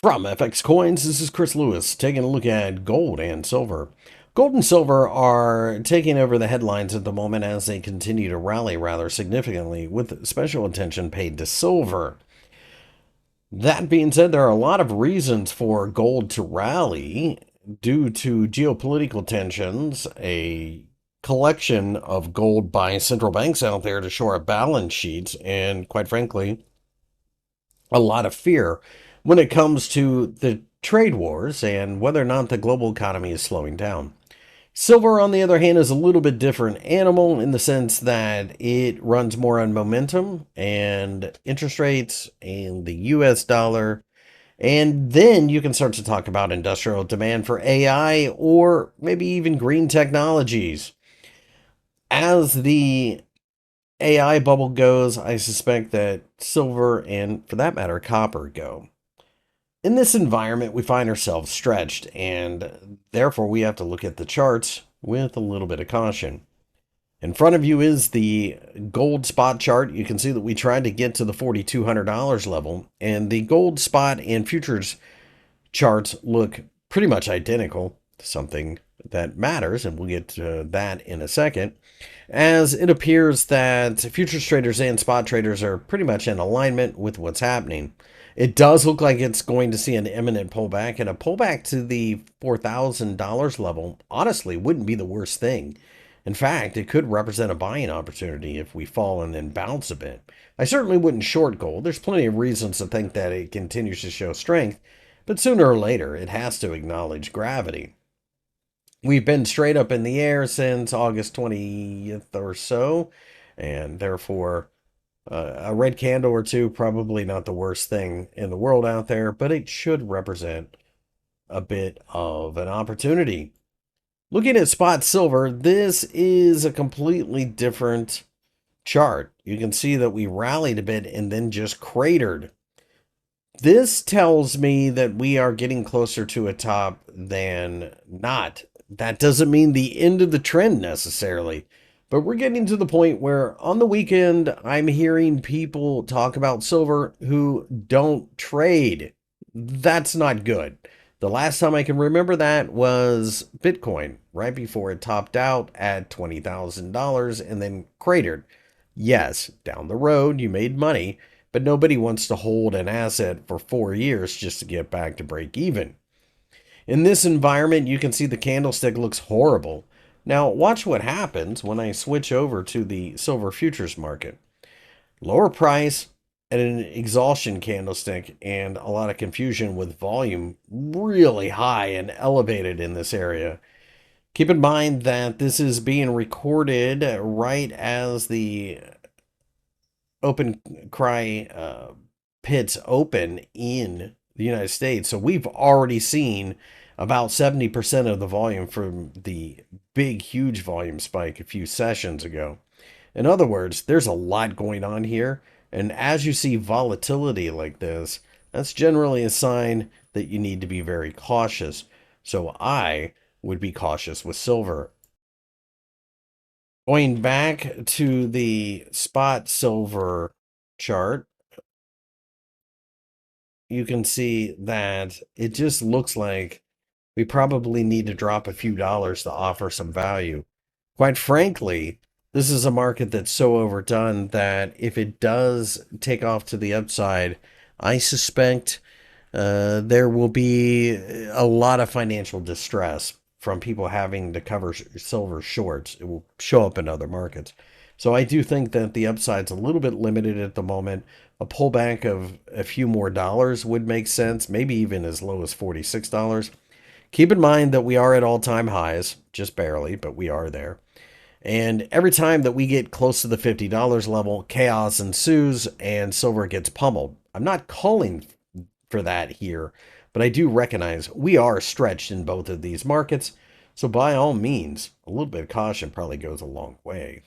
From FX Coins, this is Chris Lewis taking a look at gold and silver. Gold and silver are taking over the headlines at the moment as they continue to rally rather significantly, with special attention paid to silver. That being said, there are a lot of reasons for gold to rally due to geopolitical tensions, a collection of gold by central banks out there to shore up balance sheets, and quite frankly, a lot of fear when it comes to the trade wars and whether or not the global economy is slowing down. Silver, on the other hand, is a little bit different animal in the sense that it runs more on momentum and interest rates and the US dollar. And then you can start to talk about industrial demand for AI or maybe even green technologies. As the AI bubble goes, I suspect that silver and, for that matter, copper go. In this environment, we find ourselves stretched, and therefore we have to look at the charts with a little bit of caution. In front of you is the gold spot chart. You can see that we tried to get to the $4,200 level, and the gold spot and futures charts look pretty much identical, something that matters, and we'll get to that in a second, as it appears that futures traders and spot traders are pretty much in alignment with what's happening. It does look like it's going to see an imminent pullback, and a pullback to the $4,000 level honestly wouldn't be the worst thing. In fact, it could represent a buying opportunity if we fall and then bounce a bit. I certainly wouldn't short gold. There's plenty of reasons to think that it continues to show strength, but sooner or later it has to acknowledge gravity. We've been straight up in the air since August 20th or so, and therefore a red candle or two, probably not the worst thing in the world out there, but it should represent a bit of an opportunity. Looking at spot silver, this is a completely different chart. You can see that we rallied a bit and then just cratered. This tells me that we are getting closer to a top than not. That doesn't mean the end of the trend necessarily, but we're getting to the point where on the weekend, I'm hearing people talk about silver who don't trade. That's not good. The last time I can remember that was Bitcoin, right before it topped out at $20,000 and then cratered. Yes, down the road you made money, but nobody wants to hold an asset for 4 years just to get back to break even. In this environment, you can see the candlestick looks horrible. Now, watch what happens when I switch over to the silver futures market. Lower price and an exhaustion candlestick and a lot of confusion with volume really high and elevated in this area. Keep in mind that this is being recorded right as the open cry pits open in the United States. So we've already seen about 70% of the volume from the big, huge volume spike a few sessions ago. In other words, there's a lot going on here. And as you see volatility like this, that's generally a sign that you need to be very cautious. So I would be cautious with silver. Going back to the spot silver chart, you can see that it just looks like we probably need to drop a few dollars to offer some value. Quite frankly, this is a market that's so overdone that if it does take off to the upside, I suspect there will be a lot of financial distress from people having to cover silver shorts. It will show up in other markets. So I do think that the upside's a little bit limited at the moment. A pullback of a few more dollars would make sense, maybe even as low as $46. Keep in mind that we are at all-time highs, just barely, but we are there. And every time that we get close to the $50 level, chaos ensues and silver gets pummeled. I'm not calling for that here, but I do recognize we are stretched in both of these markets. So by all means, a little bit of caution probably goes a long way.